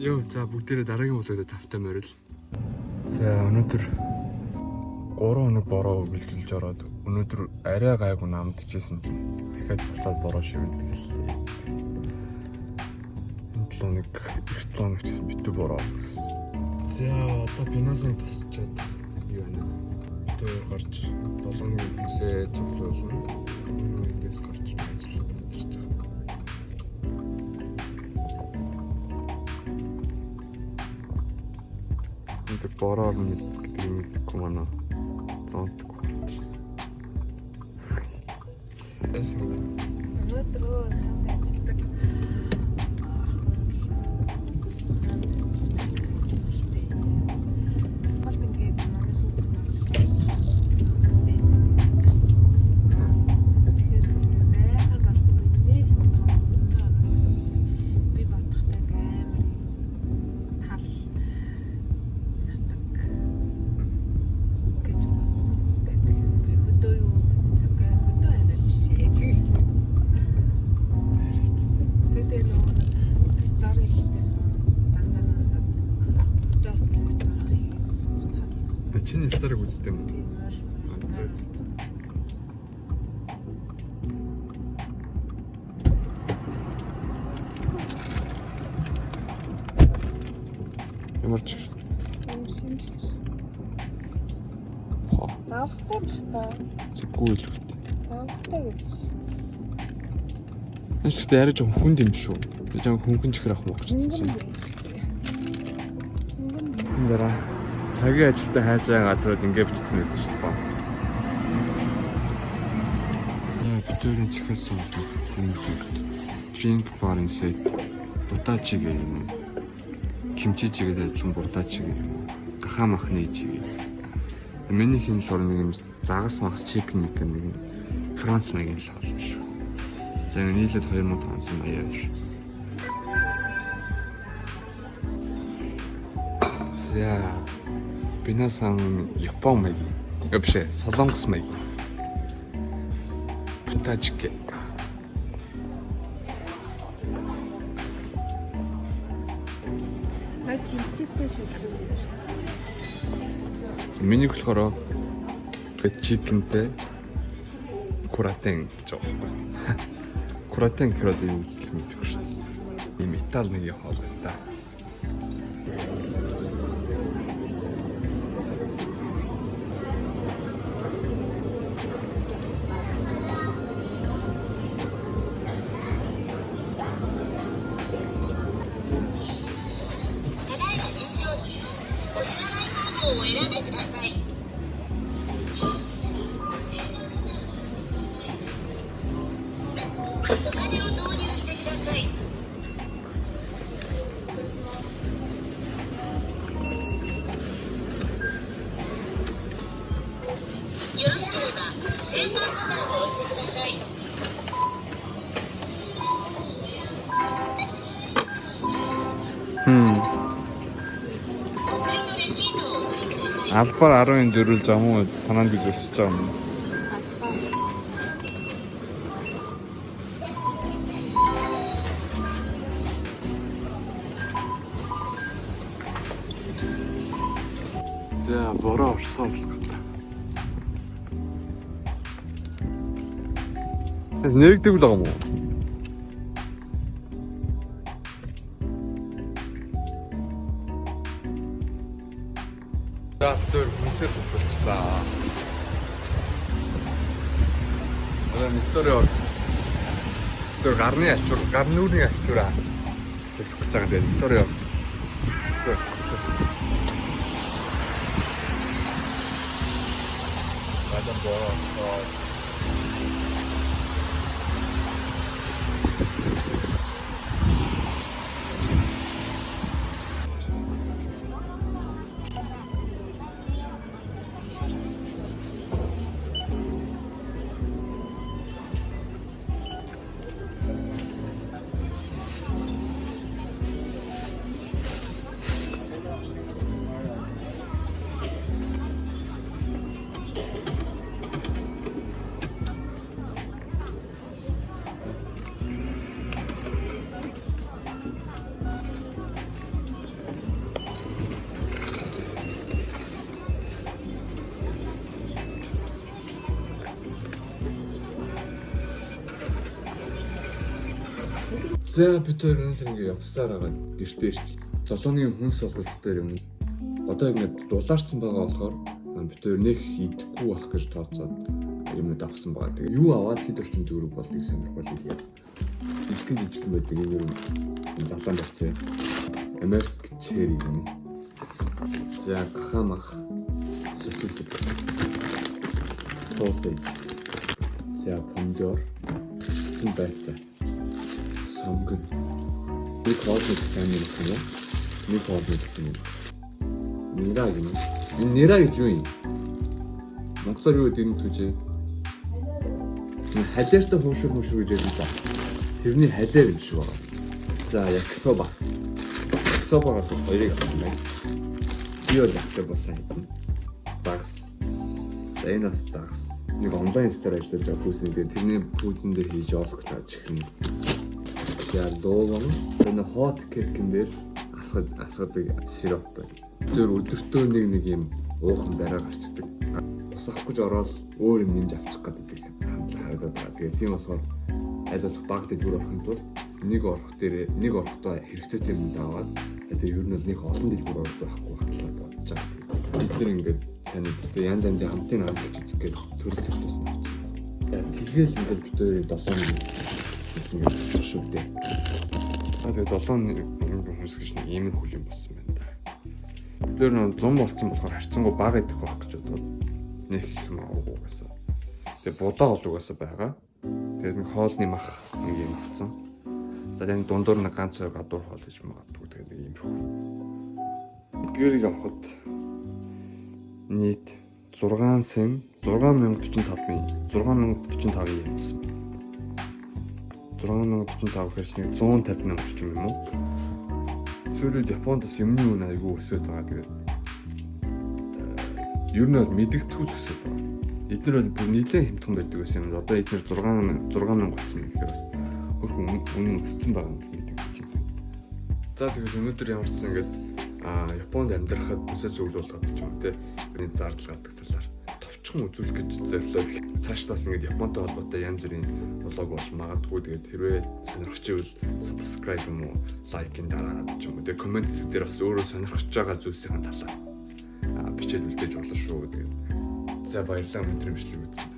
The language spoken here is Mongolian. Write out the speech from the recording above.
Йоо, за бүгдээрээ дараагийн уулзаад тавтай морил. За өнөөдөр 3 хоног бороо гэлжилж ороод өнөөдөр арай гайгүй намдчихсэн чинь дахиад буцаад бороо шивэдэг гэлээ. Энэ 7 хоног гэсэн битүү бороо гэсэн. За одоо бинасан тусчаад юу вэ? Битүү гарч 7 хоногийн хүсээ цуглуулна. Эндээс гарч ажиллаад байна. Энд бороо гэдэг мэдхгүй манай зонтгүй болсон. Өнөөдөр ажилладаг. Чиний старыг үздэг юм уу? Ямар ч Давстай бах та. зэггүй л үү. Давстай гэж. Эсвэл арай жоохон хүнд юм шүү. Би жоохон хөнгөн чихэр авах мөн гэж чинь. Энэ дараа цагийн ажилдаа хайж байгаа газрууд ингээд бичсэн байдаг шүү дээ. Яа, битүүрийн цэхээс суулна. Drink bar inside. Бутачиг юм. Кимчи чигээд адилхан бутачиг юм. Гахаа махны чиг. Миний хин л орны юм загас магас чикен нэг Франц маягийн л болно шүү. За нийлээд 2580 шүү. За бинасан Япон маягийн. Вообще солонгос маягийн. Бутачиг. Кимчитэй шүү. Миний болохоор чикентэй куратен гэж байгаа. Куратен гэхээр юу гэж мэдгүй шүү дээ. Ийм Итали нэг хоол байна. Албаар 10 зөрүүлж байгаа юм уу? Санаанд өгсөж байгаа юм. За бороо орсон л гэдэг. Эс нэгдэг л байгаа юм уу? Дөр хүсээ цуглуулчлаа. Одоо Виктория орж. Тэр гарны альчуур, гар нүрийн альчуураа сэлэх гэж байгаа юм. Виктория орж. Бадан бороо. За бид хоёр өнөөдөр ингээ явсаар байгаа гэртээ ирч. Золооны хүнс болгож бид хоёр юм. Одоо ингэ дулаарсан байгаа болохоор бид хоёр нэг идэхгүй байх гэж тооцоод юмуд авсан байгаа. Тэгээ юу аваад хэд орчим төгрөг болдгийг сонирхол хийгээд. Жижиг байдаг юм ер нь далайн бацаа. Америк чери юм. За хамах сосис sausage. За помидор. Цэцэн байцаа. Сонгон. Нэг хоолны таймер юм. Нэг хоолны таймер. Нира юм. Энэ нира гэж юу юм? Монголоор юу гэдэг юм түүжээ? Халиартай хуушур гэж ярьдаг та. Тэрний халиар юм шиг байна. За яксоба. Яксобагаас хоёрыг авсан байна. Би бол яксоба сайн хэвэн. Загс. За энэ бас загс. Нэг онлайн стор ажиллаж байгаа хүүсэн дээр тэрний пүүзэн дээр хийж олох гэж байгаа чихэн. За доогон энэ hot cake-ын дээр асгадаг сироп байна. Тэр өдөртөө нэг юм уухан бараа гарчдаг. Усах гэж ороод өөр юм нэмж авчих гэдэг хандлага харагдаад байгаа. Тэгээ тийм болохоор аль болох баг дэдгүүр орохын тулд нэг орохдоо хэрэгцээтэй юм даваад тэгээ ер нь бол нэг олон дэдгүүр орох байхгүй батлаа бодож байгаа. Бид нэр ингээд таны янз янзын хамтын харагдаж үзэх гээд төрөлтөж тусна. Тэгээл ингээд бид хоёрын 7 минут ингээд шүү дээ. Тэгээ 7 минут хүмүүс гэж нэг ийм хүл юм болсон байна да. Бид хоёр нь 100 болсон болохоор харьцангуй бага идэх байх гэж бодоод нэг юм авах гэсэн. Тэгээ будаа олуугаасаа байгаа. Тэгээд нэг хоолны мах нэг юм авсан. За энэ дундуур нэг ганц хоёр гадуур хоол гэж магадгүй тэгээд нэг юм шүү. Эдгээрийг авахд нийт 6 сем 6045 юм болсон. 6045 гэхэрч нэг 150 мянга орчим юм уу? Сүүлийн Японд бас юмны үн айгүй өсөд байгаа. Тэгээд ер нь мэдэгдэхүүл өсөд байгаа. Эдгээр бол бүр нийлэн хэмтхэн байдаг байсан юм. Одоо эдгээр 6000 болсон гэхээр бас хөрхөн үнэн өссөн байгаа юм мэдэгдэж байна. За тэгээд өнөөдөр ямар ч зүйл ингээд Японд амьдрахад өсөж зөвлөлт гэж юм те. Энэ зардал гардаг талаар товчхон үзүүлэх гэж зорилоо. Цаашлаас ингээд Японтой холбоотой янз бүрийн блог бол магадгүй. Тэгээд хэрвээ сонирхож ивэл subscribe юм уу, лайкын дараагаад ч юм уу. Тэгээд коммент дээр бас өөрөө сонирхож байгаа зүйлсийн талаар бичээд үлдээж болно шүү. Тэгээд за баярлалаа өнөөдрийн бичлэг үзсэн.